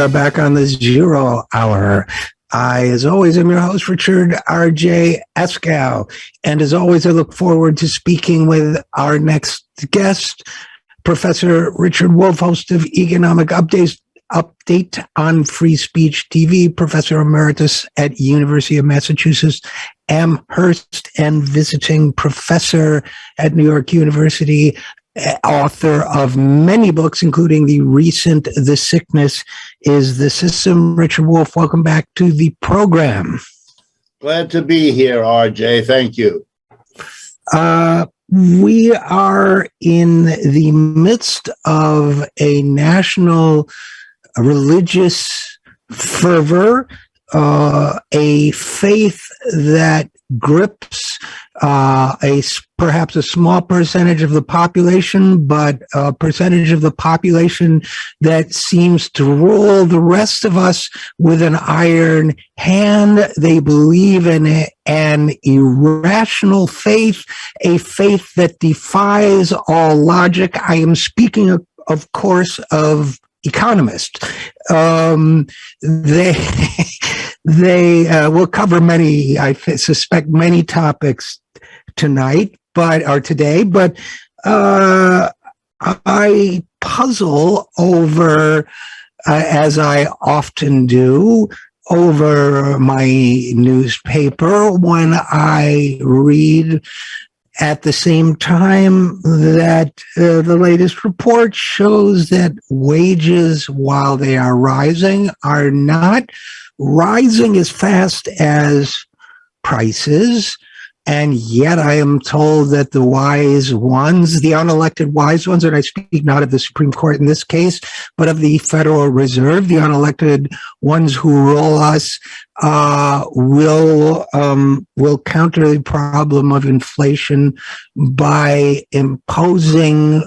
are back on the 0 hour. I, as always, am your host, Richard RJ Eskow. And as always, I look forward to speaking with our next guest, Professor Richard Wolff, host of Economic Update on Free Speech TV, Professor Emeritus at University of Massachusetts Amherst, and visiting professor at New York University, author of many books, including the recent The Sickness is the System. Richard Wolff, welcome back to the program. Glad to be here, RJ. Thank you. We are in the midst of a national religious fervor, a faith that grips perhaps a small percentage of the population, but a percentage of the population that seems to rule the rest of us with an iron hand. They believe in an irrational faith, a faith that defies all logic. I am speaking, of course, of economists. They will cover many, I suspect, many topics tonight, today, but I puzzle over, as I often do, over my newspaper when I read at the same time that the latest report shows that wages, while they are not rising as fast as prices. And yet I am told that the wise ones, the unelected wise ones, and I speak not of the Supreme Court in this case, but of the Federal Reserve, the unelected ones who rule us, will counter the problem of inflation by imposing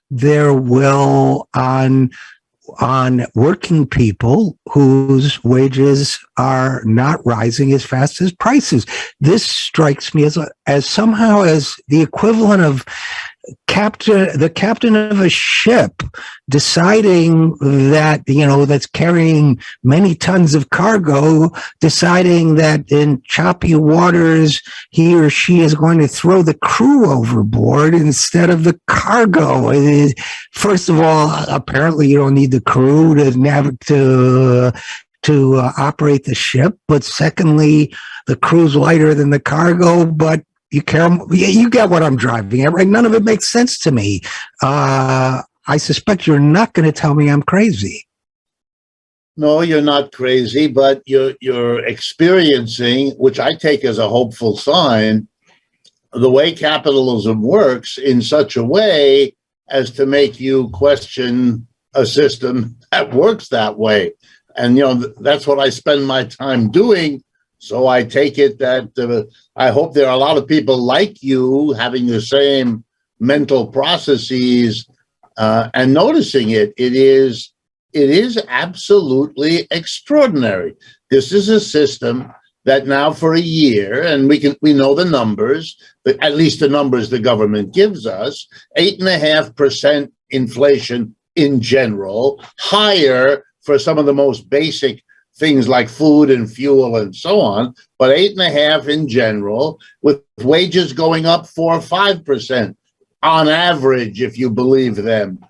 their will on working people whose wages are not rising as fast as prices. This strikes me as somehow as the equivalent of the captain of a ship deciding that, that's carrying many tons of cargo, deciding that in choppy waters, he or she is going to throw the crew overboard instead of the cargo. First of all, apparently you don't need the crew to operate the ship. But secondly, the crew's lighter than the cargo, but you get what I'm driving at, right? None of it makes sense to me. I suspect you're not going to tell me I'm crazy. No, you're not crazy, but you're experiencing, which I take as a hopeful sign, the way capitalism works in such a way as to make you question a system that works that way. And, that's what I spend my time doing. So I take it that I hope there are a lot of people like you having the same mental processes and noticing it. It is absolutely extraordinary. This is a system that now for a year, and we know the numbers, but at least the numbers the government gives us, 8.5% inflation in general, higher for some of the most basic things like food and fuel and so on, but 8.5% in general, with wages going up 4 or 5% on average, if you believe them.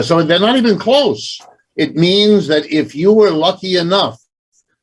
So they're not even close. It means that if you were lucky enough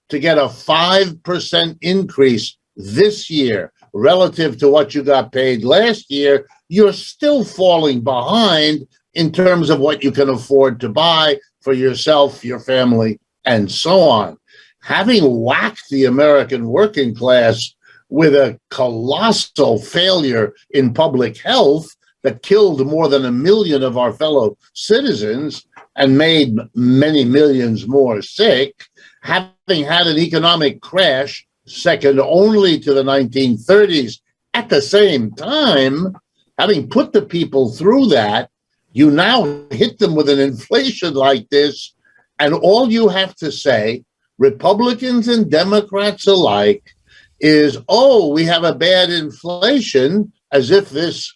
to get a 5% increase this year relative to what you got paid last year, you're still falling behind in terms of what you can afford to buy for yourself, your family, and so on. Having whacked the American working class with a colossal failure in public health that killed more than 1 million of our fellow citizens and made many millions more sick, having had an economic crash second only to the 1930s at the same time, having put the people through that, you now hit them with an inflation like this, and all you have to say, Republicans and Democrats alike, is, we have a bad inflation, as if this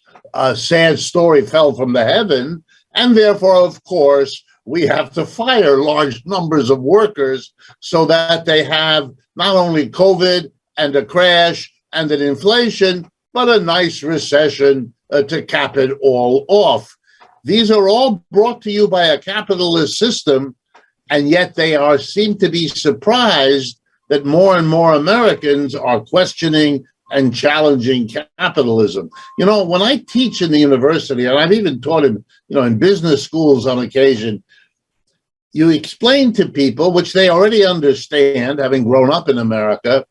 sad story fell from the heaven, and therefore, of course, we have to fire large numbers of workers so that they have not only COVID and a crash and an inflation, but a nice recession to cap it all off. These are all brought to you by a capitalist system, and yet they seem to be surprised that more and more Americans are questioning and challenging capitalism. You know, when I teach in the university, and I've even taught in business schools on occasion, you explain to people, which they already understand, having grown up in America,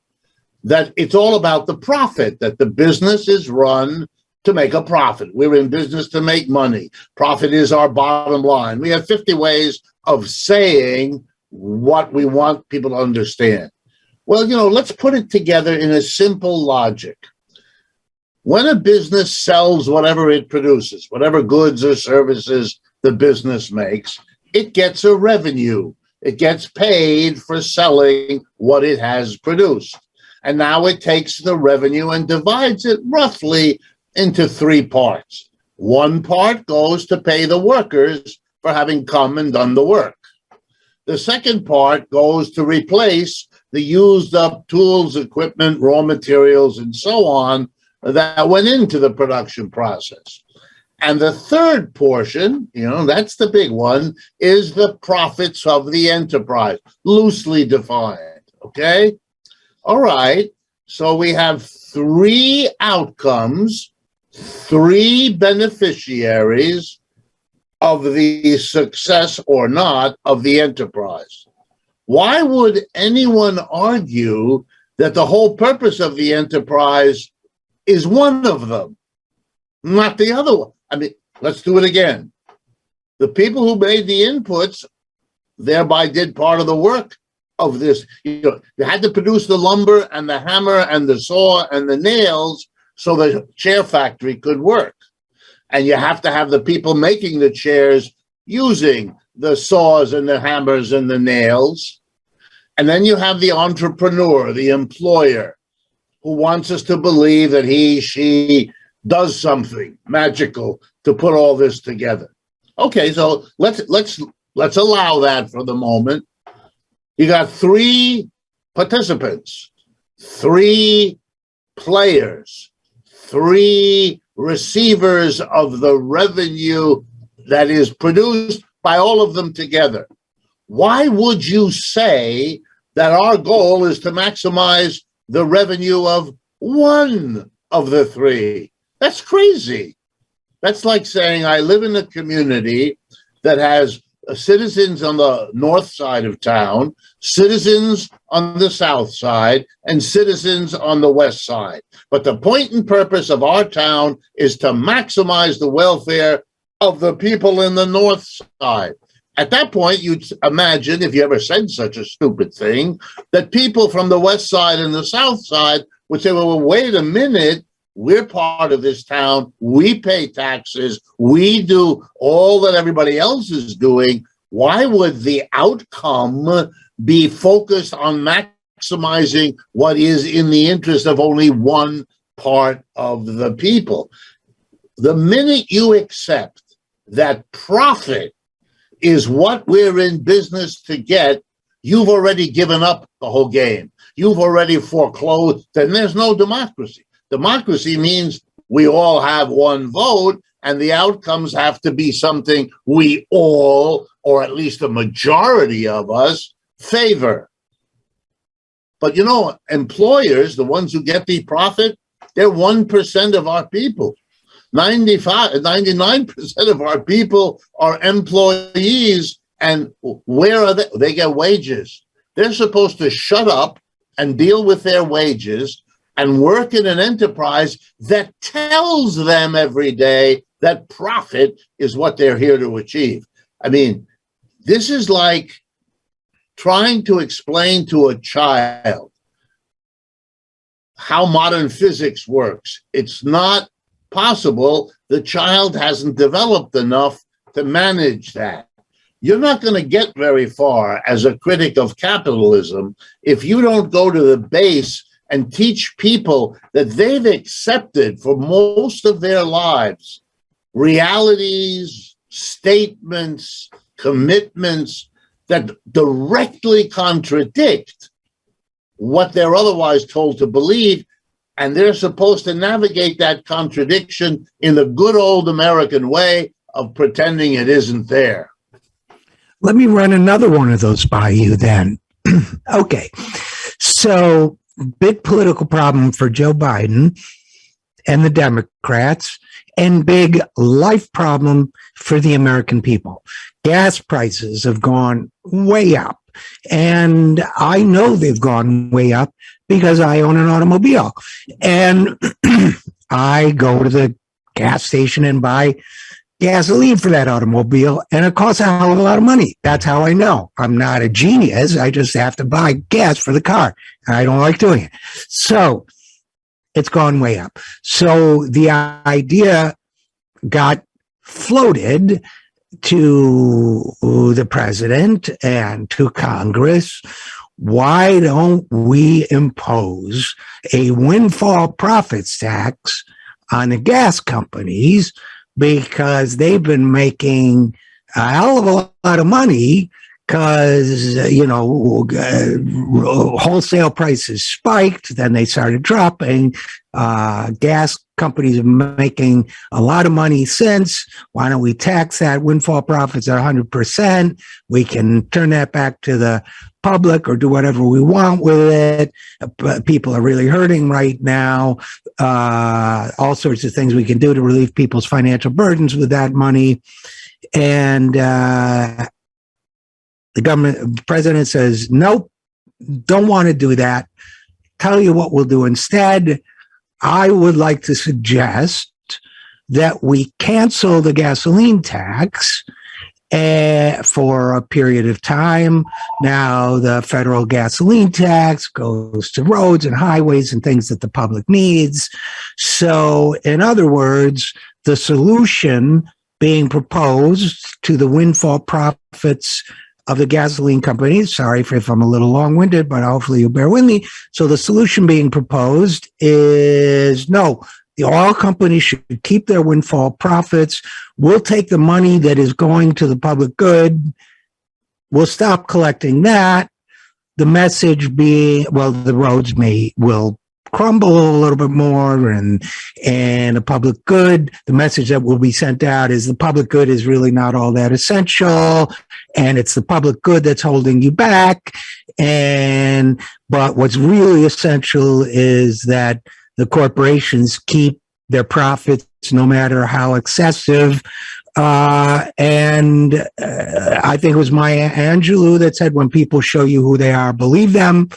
that it's all about the profit, that the business is run to make a profit. We're in business to make money. Profit is our bottom line. We have 50 ways of saying what we want people to understand. Well, let's put it together in a simple logic. When a business sells whatever it produces, whatever goods or services the business makes, it gets a revenue. It gets paid for selling what it has produced. And now it takes the revenue and divides it roughly into 3 parts. One part goes to pay the workers for having come and done the work. The second part goes to replace the used up tools, equipment, raw materials, and so on that went into the production process. And the third portion, that's the big one, is the profits of the enterprise, loosely defined, okay? All right, so we have 3 outcomes, 3 beneficiaries of the success or not of the enterprise. Why would anyone argue that the whole purpose of the enterprise is one of them, not the other one? I mean, let's do it again. The people who made the inputs thereby did part of the work of this. They had to produce the lumber and the hammer and the saw and the nails so the chair factory could work. And you have to have the people making the chairs using the saws and the hammers and the nails. And then you have the entrepreneur, the employer, who wants us to believe that he, she does something magical to put all this together. Okay, so let's allow that for the moment. You got 3 participants, 3 players, 3 receivers of the revenue that is produced by all of them together. Why would you say that our goal is to maximize the revenue of one of the 3? That's crazy. That's like saying I live in a community that has citizens on the north side of town, citizens on the south side, and citizens on the west side. But the point and purpose of our town is to maximize the welfare of the people in the north side. At that point, you'd imagine, if you ever said such a stupid thing, that people from the west side and the south side would say, well, wait a minute, we're part of this town, we pay taxes, we do all that everybody else is doing. Why would the outcome be focused on maximizing what is in the interest of only one part of the people? The minute you accept that profit is what we're in business to get, you've already given up the whole game. You've already foreclosed, then there's no democracy. Democracy means we all have one vote, and the outcomes have to be something we all, or at least a majority of us, favor. But employers, the ones who get the profit, they're 1% of our people. 99% of our people are employees, and where are they? They get wages. They're supposed to shut up and deal with their wages and work in an enterprise that tells them every day that profit is what they're here to achieve. I mean, this is like trying to explain to a child how modern physics works. It's not possible. The child hasn't developed enough to manage that. You're not going to get very far as a critic of capitalism if you don't go to the base and teach people that they've accepted for most of their lives realities, statements, commitments that directly contradict what they're otherwise told to believe, and they're supposed to navigate that contradiction in the good old American way of pretending it isn't there. Let me run another one of those by you then. Okay. So, big political problem for Joe Biden and the Democrats, and big life problem for the American people. Gas prices have gone way up. And I know they've gone way up because I own an automobile. And I go to the gas station and buy gasoline for that automobile, and it costs a hell of a lot of money. That's how I know. I'm not a genius. I just have to buy gas for the car. And I don't like doing it. So it's gone way up. So the idea got floated to the president and to Congress. Why don't we impose a windfall profits tax on the gas companies, because they've been making a hell of a lot of money, because, wholesale prices spiked, then they started dropping. Gas companies are making a lot of money since. Why don't we tax that windfall profits at 100%? We can turn that back to the public or do whatever we want with it. But people are really hurting right now. All sorts of things we can do to relieve people's financial burdens with that money. And the president says, nope, don't want to do that. Tell you what we'll do instead. I would like to suggest that we cancel the gasoline tax for a period of time. Now, the federal gasoline tax goes to roads and highways and things that the public needs. So, in other words, the solution being proposed to the windfall profits of the gasoline companies, sorry if I'm a little long-winded, but hopefully you'll bear with me. So the solution being proposed is no, the oil companies should keep their windfall profits. We'll take the money that is going to the public good. We'll stop collecting that. The message being, well, the roads will crumble a little bit more, and the public good, the message that will be sent out is the public good is really not all that essential, and it's the public good that's holding you back. But what's really essential is that the corporations keep their profits no matter how excessive. I think it was Maya Angelou that said, when people show you who they are, believe them.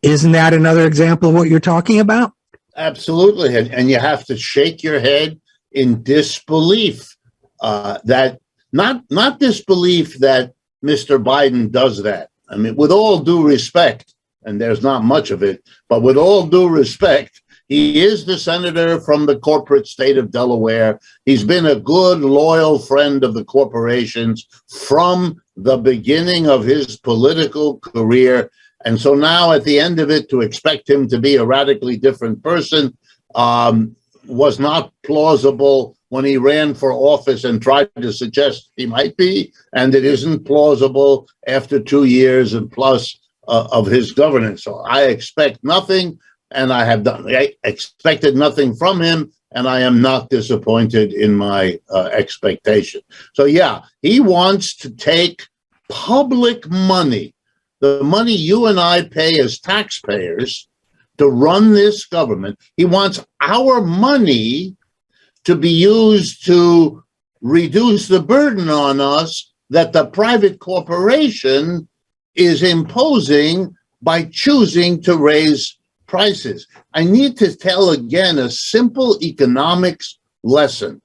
Isn't that another example of what you're talking about? Absolutely. And you have to shake your head in disbelief that not disbelief that Mr. Biden does that. I mean, with all due respect, and there's not much of it, but with all due respect, he is the senator from the corporate state of Delaware. He's been a good, loyal friend of the corporations from the beginning of his political career. And so now at the end of it, to expect him to be a radically different person was not plausible when he ran for office and tried to suggest he might be. And it isn't plausible after 2 years and plus of his governance. So I expect nothing, and I expected nothing from him, and I am not disappointed in my expectation. So yeah, he wants to take public money, the money you and I pay as taxpayers to run this government. He wants our money to be used to reduce the burden on us that the private corporation is imposing by choosing to raise prices. I need to tell again a simple economics lesson.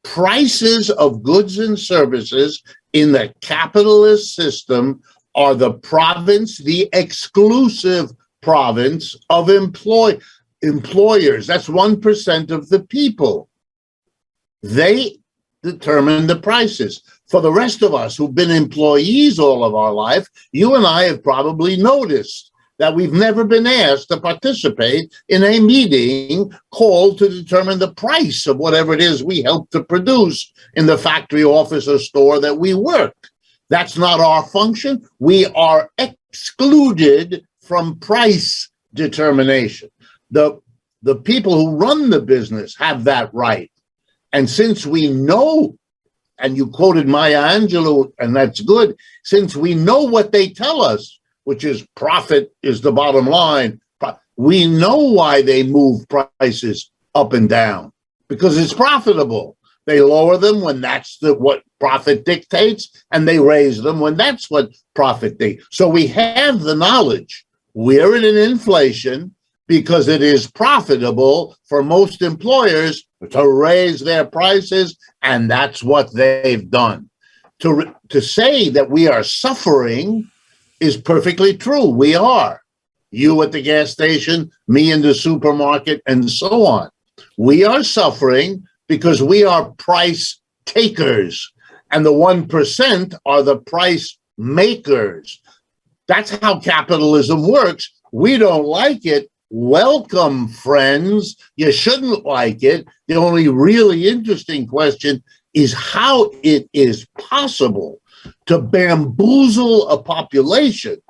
Prices of goods and services in the capitalist system are the exclusive province of employers. That's 1% of the people. They determine the prices. For the rest of us who've been employees all of our life, you and I have probably noticed that we've never been asked to participate in a meeting called to determine the price of whatever it is we help to produce in the factory, office, or store that we work. That's not our function. We are excluded from price determination. The people who run the business have that right. And since we know, and you quoted Maya Angelou, and that's good, since we know what they tell us, which is profit is the bottom line, we know why they move prices up and down, because it's profitable. They lower them when that's what profit dictates, and they raise them when that's what profit dictates. So we have the knowledge. We're in an inflation because it is profitable for most employers to raise their prices, and that's what they've done. To say that we are suffering is perfectly true. We are. You at the gas station, me in the supermarket, and so on. We are suffering because we are price takers, and the 1% are the price makers. That's how capitalism works. We don't like it. Welcome, friends. You shouldn't like it. The only really interesting question is how it is possible to bamboozle a population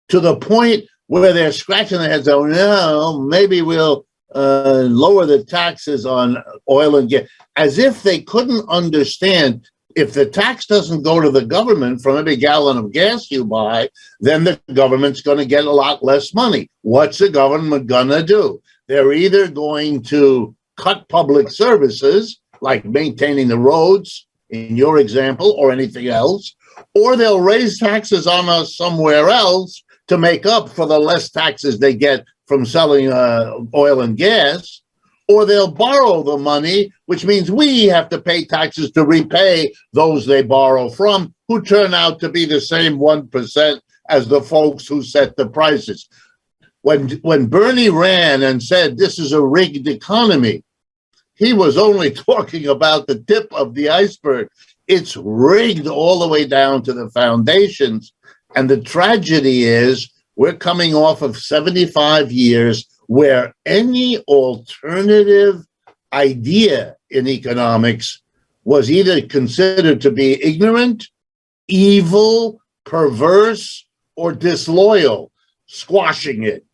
to the point where they're scratching their heads, oh, no, maybe we'll lower the taxes on oil and gas, as if they couldn't understand if the tax doesn't go to the government from every gallon of gas you buy, then the government's going to get a lot less money. What's the government going to do? They're either going to cut public services, like maintaining the roads, in your example, or anything else, or they'll raise taxes on us somewhere else to make up for the less taxes they get from selling oil and gas, or they'll borrow the money, which means we have to pay taxes to repay those they borrow from, who turn out to be the same 1% as the folks who set the prices. When Bernie ran and said this is a rigged economy, he was only talking about the tip of the iceberg. It's rigged all the way down to the foundations. And the tragedy is we're coming off of 75 years where any alternative idea in economics was either considered to be ignorant, evil, perverse, or disloyal, squashing it.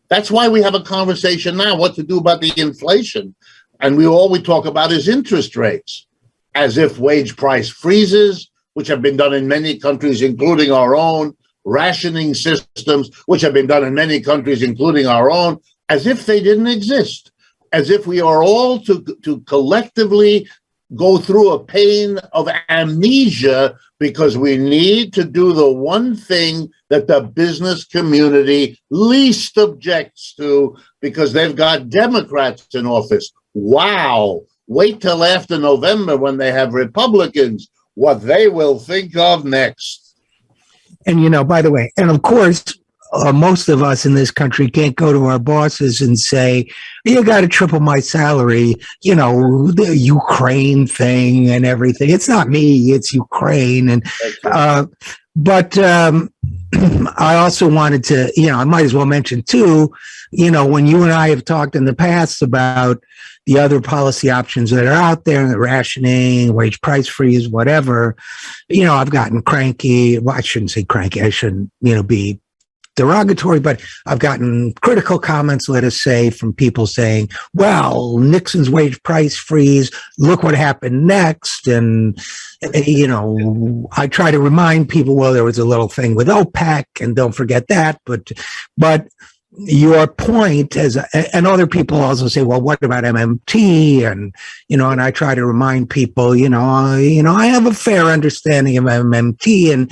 That's why we have a conversation now, what to do about the inflation. And all we talk about is interest rates, as if wage price freezes, which have been done in many countries, including our own, rationing systems, which have been done in many countries, including our own, as if they didn't exist, as if we are all to collectively go through a pain of amnesia because we need to do the one thing that the business community least objects to because they've got Democrats in office. Wow. Wait till after November when they have Republicans, what they will think of next. And, you know, by the way, and of course, most of us in this country can't go to our bosses and say, you got to triple my salary, you know, the Ukraine thing and everything. It's not me, it's Ukraine. And, but I also wanted to, you know, I might as well mention too, you know, when you and I have talked in the past about the other policy options that are out there, the rationing, wage price freeze, whatever, you know, I've gotten cranky. Well, I shouldn't say cranky. I shouldn't, you know, be derogatory, but I've gotten critical comments, let us say, from people saying, well, Nixon's wage price freeze, look what happened next. And, you know, I try to remind people, well, there was a little thing with OPEC and don't forget that. But your point is, and other people also say, well, what about MMT? And, you know, and I try to remind people, you know, I have a fair understanding of MMT, and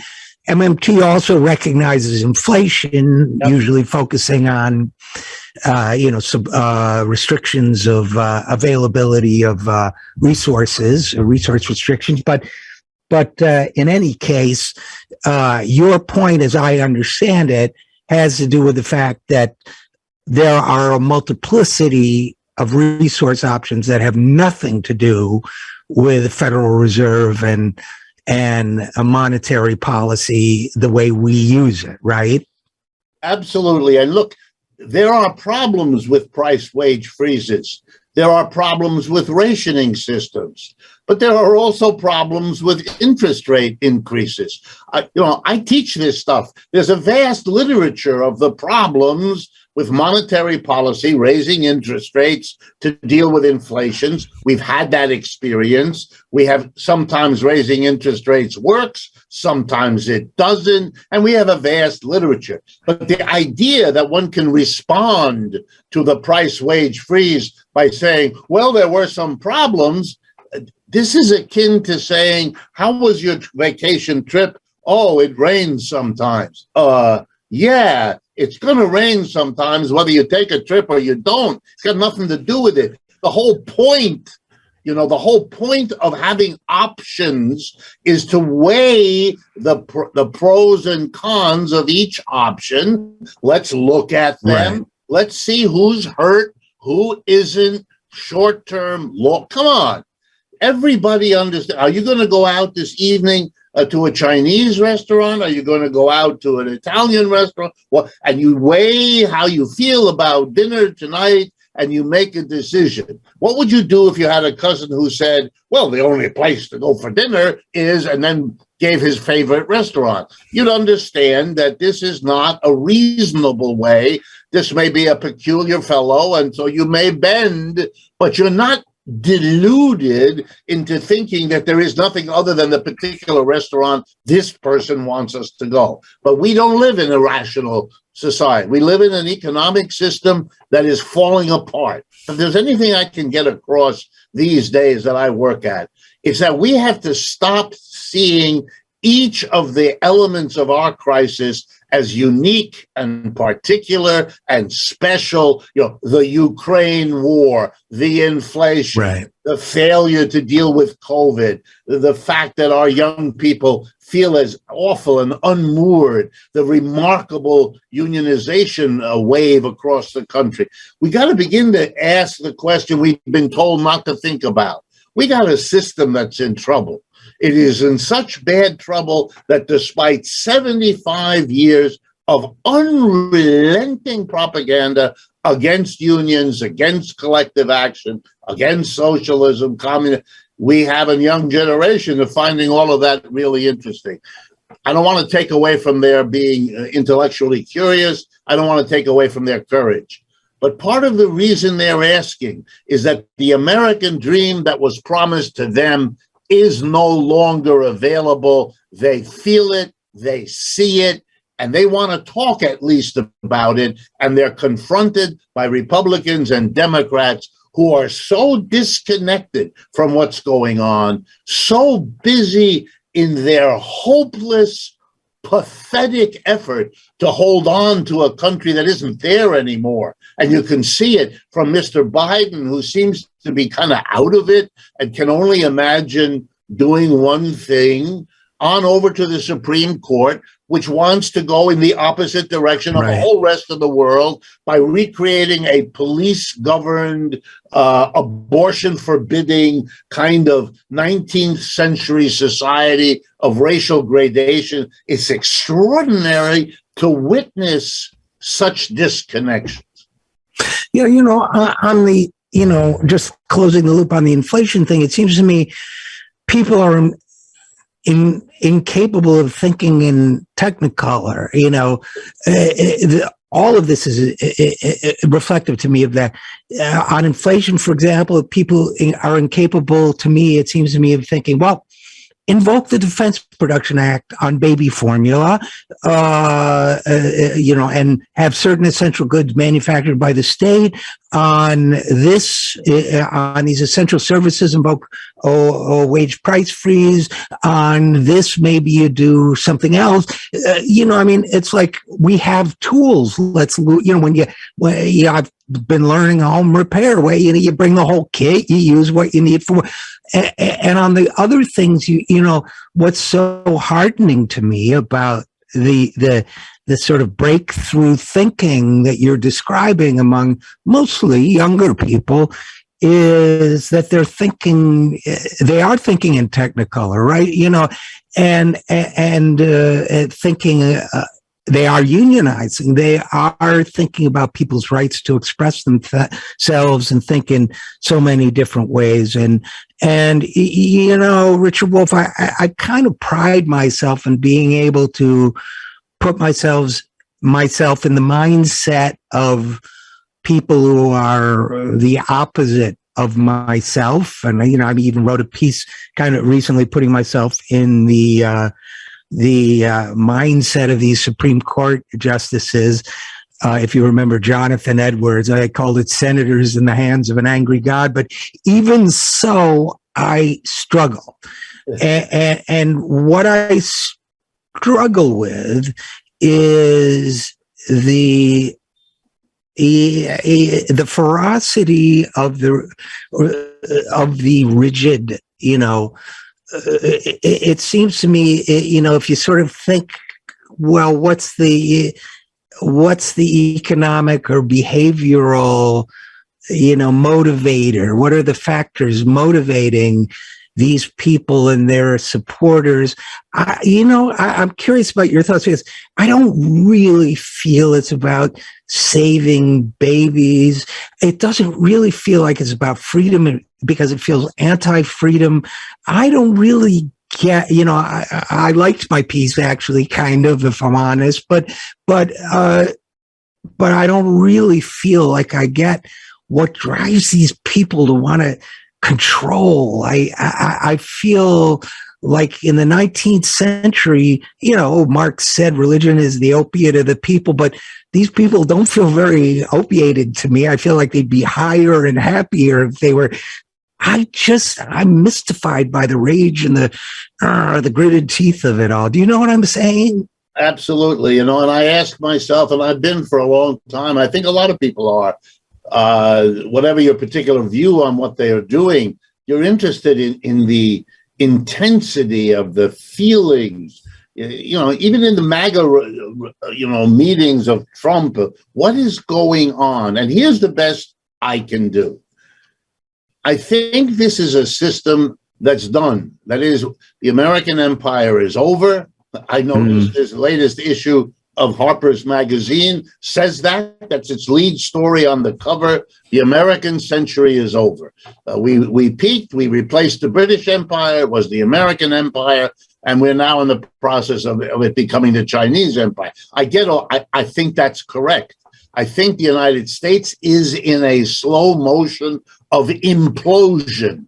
MMT also recognizes inflation, yep, usually focusing on, restrictions of availability of resources, resource restrictions. But in any case, your point, as I understand it, has to do with the fact that there are a multiplicity of resource options that have nothing to do with the Federal Reserve and a monetary policy the way we use it, right? Absolutely. And look, there are problems with price wage freezes. There are problems with rationing systems, but there are also problems with interest rate increases. I teach this stuff. There's a vast literature of the problems with monetary policy, raising interest rates to deal with inflations. We've had that experience. We have sometimes raising interest rates works, sometimes it doesn't, and we have a vast literature. But the idea that one can respond to the price wage freeze by saying, well, there were some problems, this is akin to saying, how was your vacation trip? Oh, it rains sometimes. Yeah, it's going to rain sometimes, whether you take a trip or you don't. It's got nothing to do with it. The whole point of having options is to weigh the pros and cons of each option. Let's look at them. Right. Let's see who's hurt, who isn't, short-term, long. Come on. Everybody understands. Are you going to go out this evening to a Chinese restaurant? Are you going to go out to an Italian restaurant? Well, and you weigh how you feel about dinner tonight, and you make a decision. What would you do if you had a cousin who said, well, the only place to go for dinner is, and then gave his favorite restaurant? You'd understand that this is not a reasonable way. This may be a peculiar fellow, and so you may bend, but you're not deluded into thinking that there is nothing other than the particular restaurant this person wants us to go. But we don't live in a rational society. We live in an economic system that is falling apart. If there's anything I can get across these days that I work at, it's that we have to stop seeing each of the elements of our crisis as unique and particular and special. The Ukraine war, the inflation, right, the failure to deal with COVID, the fact that our young people feel as awful and unmoored, the remarkable unionization wave across the country. We got to begin to ask the question we've been told not to think about. We got a system that's in trouble. It is in such bad trouble that despite 75 years of unrelenting propaganda against unions, against collective action, against socialism, communism, we have a young generation of finding all of that really interesting. I don't want to take away from their being intellectually curious. I don't want to take away from their courage. But part of the reason they're asking is that the American dream that was promised to them is no longer available. They feel it, they see it, and they want to talk at least about it. And they're confronted by Republicans and Democrats who are so disconnected from what's going on, so busy in their hopeless, pathetic effort to hold on to a country that isn't there anymore. And you can see it from Mr. Biden, who seems to be kind of out of it and can only imagine doing one thing, on over to the Supreme Court, which wants to go in the opposite direction of the whole rest of the world by recreating a police-governed, abortion-forbidding kind of 19th century society of racial gradation. It's extraordinary to witness such disconnections. On the, just closing the loop on the inflation thing, it seems to me people are incapable of thinking in technicolor. All of this is reflective to me of that. On inflation, for example, people are incapable, to me, it seems to me, of thinking, well, invoke the Defense Production Act on baby formula, and have certain essential goods manufactured by the state. On this, on these essential services, invoke wage price freeze. On this, maybe you do something else. It's like we have tools. I've been learning home repair where you bring the whole kit, you use what you need for. And on the other things, what's so heartening to me about the sort of breakthrough thinking that you're describing among mostly younger people is that they are thinking in technicolor, right? And thinking they are unionizing. They are thinking about people's rights to express themselves and think in so many different ways. And you know, Richard Wolff, I kind of pride myself in being able to put myself in the mindset of people who are the opposite of myself. And, you know, I even wrote a piece kind of recently putting myself in the mindset of these Supreme Court justices. If you remember Jonathan Edwards, I called it senators in the hands of an angry God. But even so, I struggle. And what I struggle with is the ferocity of the rigid, you know. It seems to me, you know, if you sort of think, well, what's the economic or behavioral, you know, motivator? What are the factors motivating these people and their supporters? I'm curious about your thoughts, because I don't really feel it's about saving babies. It doesn't really feel like it's about freedom, because it feels anti-freedom. I don't really get, you know, I liked my piece, actually, kind of, if I'm honest, but I don't really feel like I get what drives these people to want to control. I feel like in the 19th century, you know, Marx said religion is the opiate of the people, but these people don't feel very opiated to me. I feel like they'd be higher and happier if they were. I'm mystified by the rage and the gritted teeth of it all. Do you know what I'm saying? Absolutely. You know, and I ask myself, and I've been for a long time, I think a lot of people are, whatever your particular view on what they are doing, you're interested in the intensity of the feelings, you know, even in the MAGA, you know, meetings of Trump, what is going on? And here's the best I can do. I think this is a system that's done. That is, the American empire is over. I noticed this latest issue of Harper's Magazine says that's its lead story on the cover. The American century is over. We peaked, we replaced the British Empire, it was the American Empire, and we're now in the process of it becoming the Chinese Empire. I think that's correct. I think the United States is in a slow motion of implosion,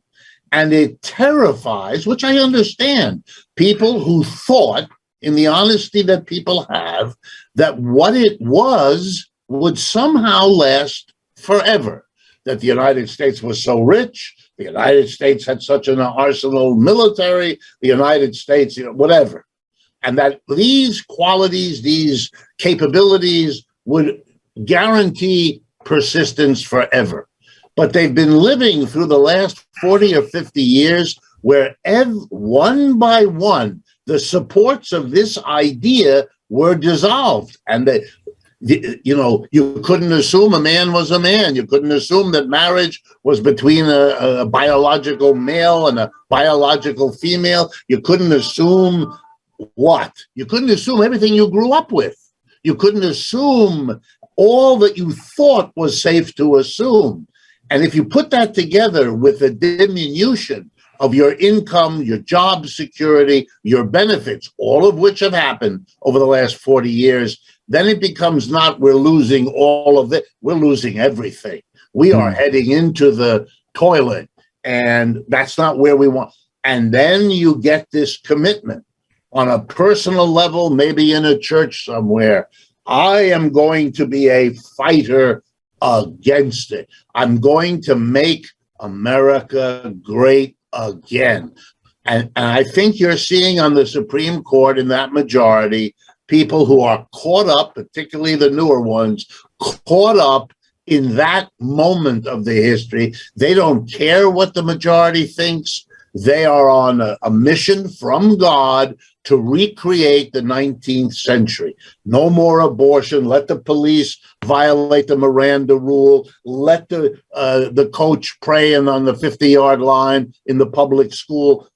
and it terrifies, which I understand, people who thought, in the honesty that people have, that what it was would somehow last forever, that the United States was so rich, the United States had such an arsenal military, the United States, you know, whatever, and that these qualities, these capabilities would guarantee persistence forever. But they've been living through the last 40 or 50 years where one by one, the supports of this idea were dissolved. And you know, you couldn't assume a man was a man. You couldn't assume that marriage was between a biological male and a biological female. You couldn't assume what? You couldn't assume everything you grew up with. You couldn't assume all that you thought was safe to assume. And if you put that together with a diminution of your income, your job security, your benefits, all of which have happened over the last 40 years, then it becomes not we're losing all of it, we're losing everything. We are heading into the toilet, and that's not where we want. And then you get this commitment on a personal level, maybe in a church somewhere. I am going to be a fighter against it. I'm going to make America great again. And I think you're seeing on the Supreme Court, in that majority, people who are caught up, particularly the newer ones, caught up in that moment of the history. They don't care what the majority thinks. They are on a mission from God to recreate the 19th century. No more abortion. Let the police violate the Miranda rule. Let the coach pray on the 50-yard line in the public school.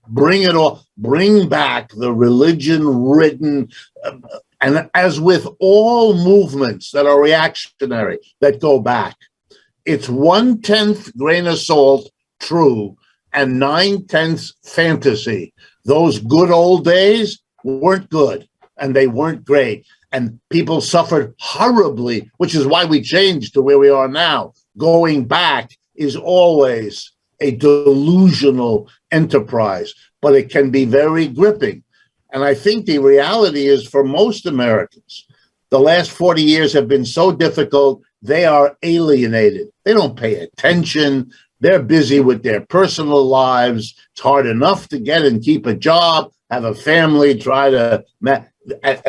Bring it all. Bring back the religion-ridden And as with all movements that are reactionary, that go back, it's 1/10 grain of salt true and 9/10 fantasy. Those good old days weren't good and they weren't great. And people suffered horribly, which is why we changed to where we are now. Going back is always a delusional enterprise, but it can be very gripping. And I think the reality is for most Americans, the last 40 years have been so difficult, they are alienated. They don't pay attention. They're busy with their personal lives. It's hard enough to get and keep a job, have a family, and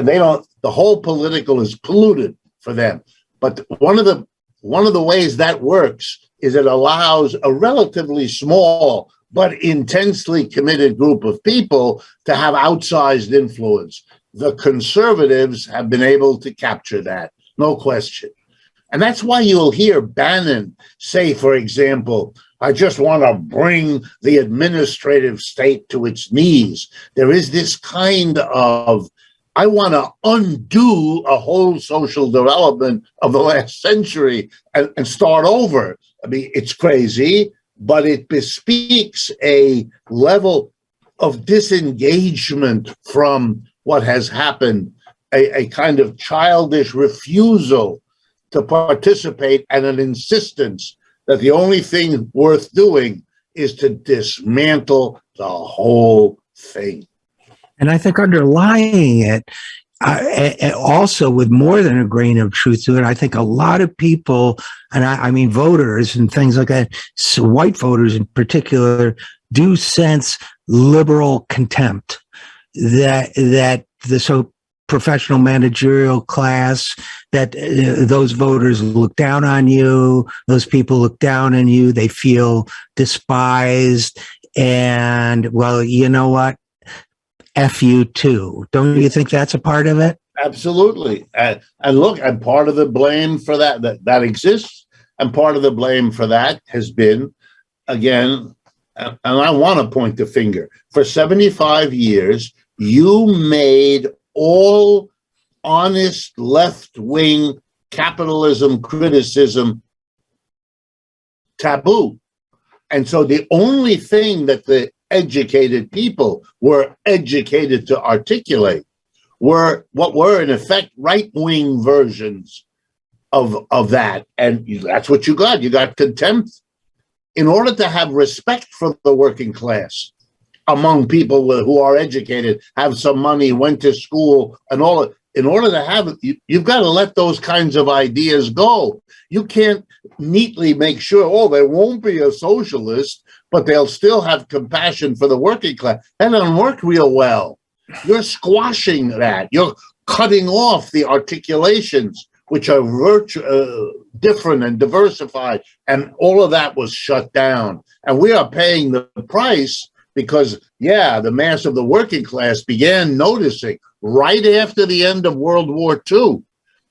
they don't, the whole political is polluted for them. But one of the ways that works is it allows a relatively small but intensely committed group of people to have outsized influence. The conservatives have been able to capture that, no question. And that's why you'll hear Bannon say, for example, I just want to bring the administrative state to its knees. There is this kind of, I want to undo a whole social development of the last century and start over. I mean, it's crazy, but it bespeaks a level of disengagement from what has happened, a kind of childish refusal to participate and an insistence that the only thing worth doing is to dismantle the whole thing. And I think underlying it, also with more than a grain of truth to it, I think a lot of people, and I mean voters and things like that, so white voters in particular, do sense liberal contempt that the professional managerial class, that those voters look down on you, those people look down on you, they feel despised, and well, you know what? F you too. Don't you think that's a part of it? Absolutely. And look, and part of the blame for that exists, and part of the blame for that has been, again, and I want to point the finger, for 75 years, you made all honest left-wing capitalism criticism taboo. And so the only thing that the educated people were educated to articulate were what were in effect right-wing versions of that. And that's what you got. You got contempt. In order to have respect for the working class among people who are educated, have some money, went to school, and all of, in order to have it, you've got to let those kinds of ideas go. You can't neatly make sure, oh, there won't be a socialist, but they'll still have compassion for the working class. That doesn't work real well. You're squashing that. You're cutting off the articulations, which are different and diversified, and all of that was shut down. And we are paying the price because, yeah, the mass of the working class began noticing right after the end of World War II.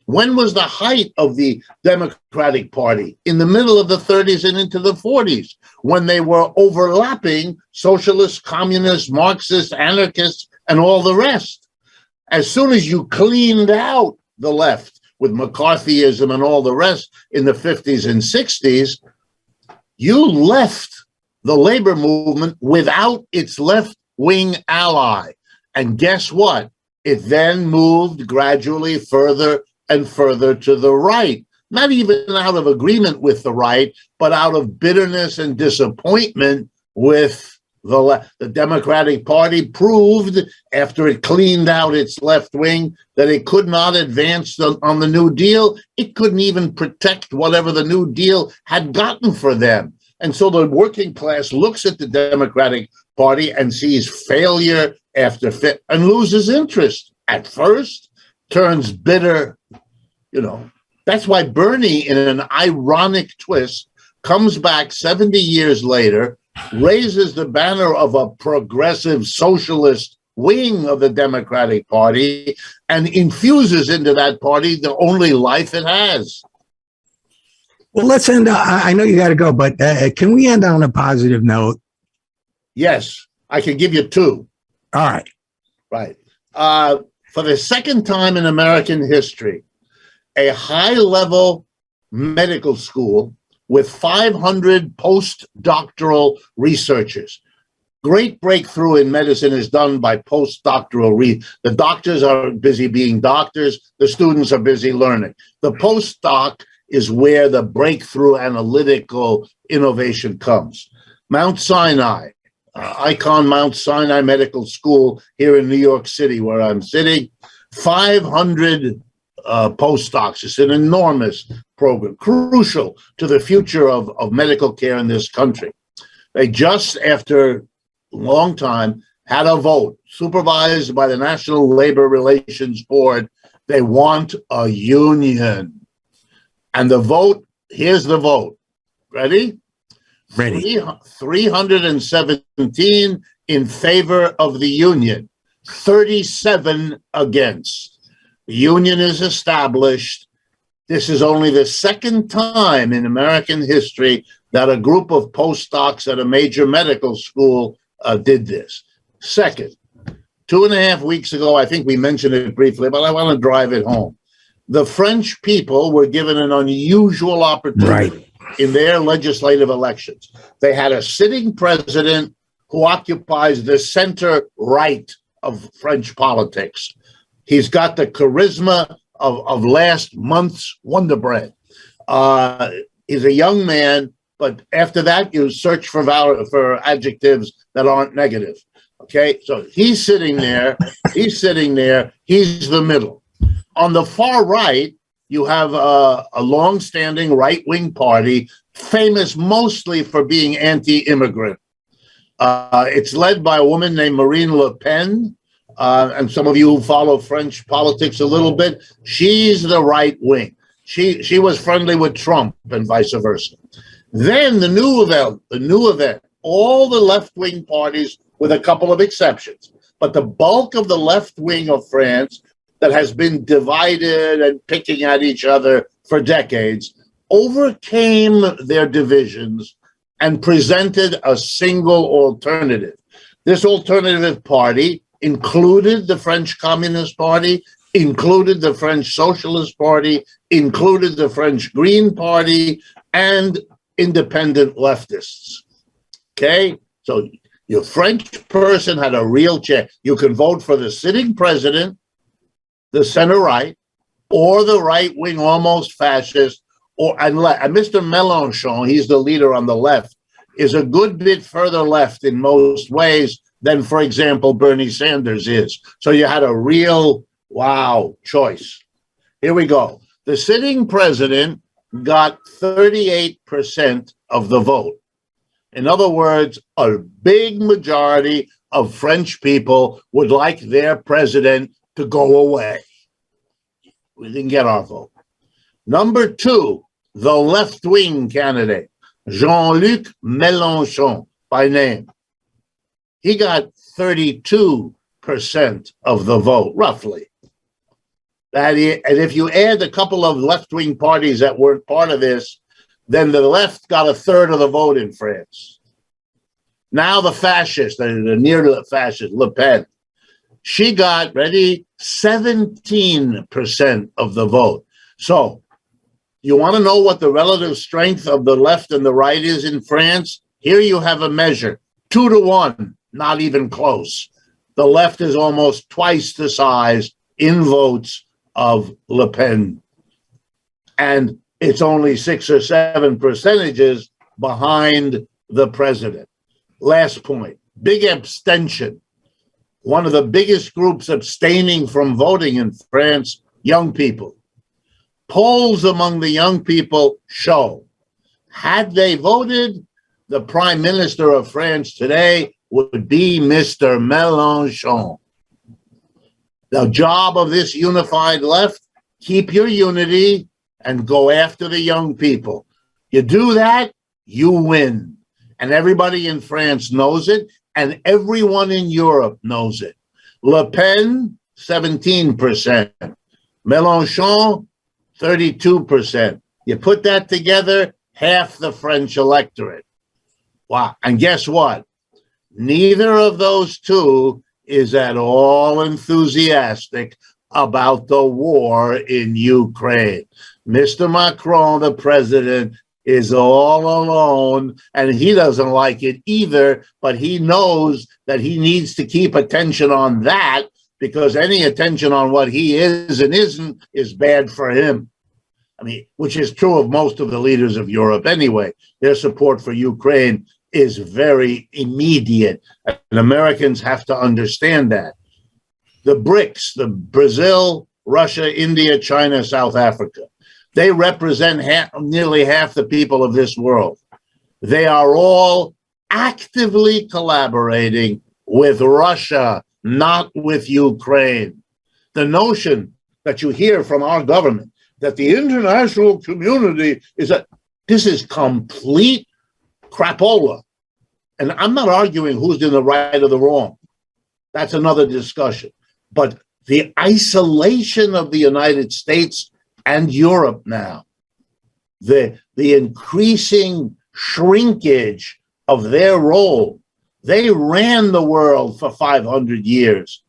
When was the height of the Democratic Party? In the middle of the 30s and into the 40s, when they were overlapping socialists, communists, Marxists, anarchists, and all the rest. As soon as you cleaned out the left with McCarthyism and all the rest in the 50s and 60s, you left the labor movement without its left-wing ally. And guess what? It then moved gradually further and further to the right, not even out of agreement with the right, but out of bitterness and disappointment with the Democratic Party. Proved after it cleaned out its left wing that it could not advance on the New Deal. It couldn't even protect whatever the New Deal had gotten for them. And so the working class looks at the Democratic Party and sees failure after and loses interest at first, turns bitter. You know, that's why Bernie, in an ironic twist, comes back 70 years later, raises the banner of a progressive socialist wing of the Democratic Party, and infuses into that party the only life it has. Well, let's end. I know you got to go, but can we end on a positive note? Yes, I can give you two. All right. Right. For the second time in American history, a high-level medical school with 500 postdoctoral researchers. Great breakthrough in medicine is done by postdoctoral. The doctors are busy being doctors. The students are busy learning. The postdoc is where the breakthrough analytical innovation comes. Mount Sinai, icon Mount Sinai Medical School here in New York City, where I'm sitting, 500 postdocs. It's an enormous program, crucial to the future of medical care in this country. They just, after a long time, had a vote supervised by the National Labor Relations Board. They want a union. And the vote, here's the vote. Ready? Ready. 317 in favor of the union, 37 against. The union is established. This is only the second time in American history that a group of postdocs at a major medical school did this. Second, 2.5 weeks ago, I think we mentioned it briefly, but I want to drive it home. The French people were given an unusual opportunity in their legislative elections. They had a sitting president who occupies the center right of French politics. He's got the charisma of last month's Wonder Bread. He's a young man, but after that, you search for adjectives that aren't negative. Okay, so he's sitting there. He's the middle. On the far right, you have a long-standing right-wing party, famous mostly for being anti-immigrant. It's led by a woman named Marine Le Pen, and some of you who follow French politics a little bit, she's the right wing. She was friendly with Trump and vice versa. Then the new event, all the left-wing parties, with a couple of exceptions, but the bulk of the left wing of France that has been divided and picking at each other for decades, overcame their divisions and presented a single alternative. This alternative party included the French Communist Party, included the French Socialist Party, included the French Green Party, and independent leftists. Okay? So your French person had a real chance. You can vote for the sitting president, the center right, or the right wing, almost fascist, and Mr. Mélenchon, he's the leader on the left, is a good bit further left in most ways than, for example, Bernie Sanders is. So you had a real, wow, choice. Here we go. The sitting president got 38% of the vote. In other words, a big majority of French people would like their president to go away. We didn't get our vote. Number two, the left-wing candidate, Jean-Luc Mélenchon, by name. He got 32% of the vote, roughly. And if you add a couple of left-wing parties that weren't part of this, then the left got a third of the vote in France. Now the fascist, the near-fascist, Le Pen, she got, ready, 17% of the vote. So you want to know what the relative strength of the left and the right is in France? Here you have a measure, 2-to-1, not even close. The left is almost twice the size in votes of Le Pen. And it's only 6 or 7 percentages behind the president. Last point, big abstention. One of the biggest groups abstaining from voting in France, young people. Polls among the young people show, had they voted, the prime minister of France today would be Mr. Mélenchon. The job of this unified left, keep your unity and go after the young people. You do that, you win. And everybody in France knows it, and everyone in Europe knows it. Le Pen, 17%. Mélenchon, 32%. You put that together, half the French electorate. Wow. And guess what? Neither of those two is at all enthusiastic about the war in Ukraine. Mr. Macron, the president, is all alone, and he doesn't like it either, but he knows that he needs to keep attention on that, because any attention on what he is and isn't is bad for him. I mean, which is true of most of the leaders of Europe anyway. Their support for Ukraine is very immediate, and Americans have to understand that. The BRICS, the Brazil, Russia, India, China, South Africa, they represent nearly half the people of this world. They are all actively collaborating with Russia, not with Ukraine. The notion that you hear from our government that the international community this is complete crapola. And I'm not arguing who's in the right or the wrong. That's another discussion. But the isolation of the United States and Europe now, the increasing shrinkage of their role. They ran the world for 500 years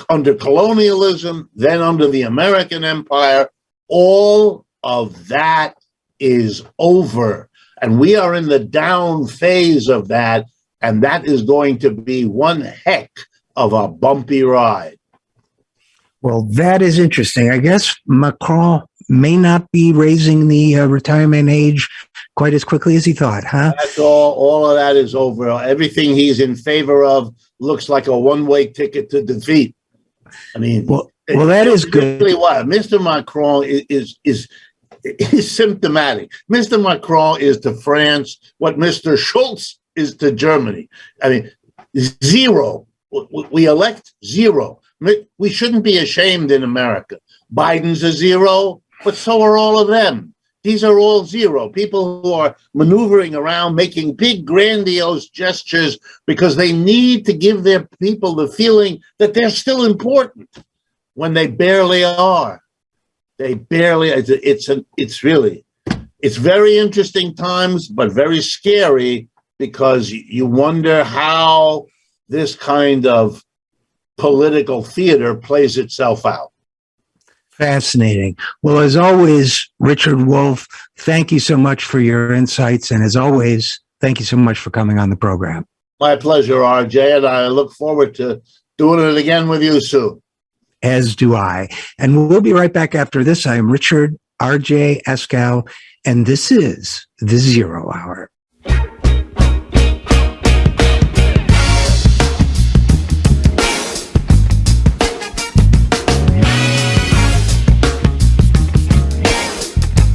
under colonialism, then under the American empire. All of that is over. And we are in the down phase of that. And that is going to be one heck of a bumpy ride. Well, that is interesting. I guess Macron may not be raising the retirement age quite as quickly as he thought, huh? That's all of that is over. Everything he's in favor of looks like a one-way ticket to defeat. I mean, well, that is good. Really what Mr. Macron is symptomatic. Mr. Macron is to France what Mr. Schultz is to Germany. I mean, zero. We elect zero. We shouldn't be ashamed in America. Biden's a zero, but so are all of them. These are all zero. People who are maneuvering around, making big, grandiose gestures because they need to give their people the feeling that they're still important when they barely are. They barely, it's very interesting times, but very scary, because you wonder how this kind of political theater plays itself out. Fascinating. Well, as always, Richard Wolff, thank you so much for your insights. And as always, thank you so much for coming on the program. My pleasure, RJ, and I look forward to doing it again with you soon. As do I. And we'll be right back after this. I'm Richard RJ Eskow, and this is the Zero Hour.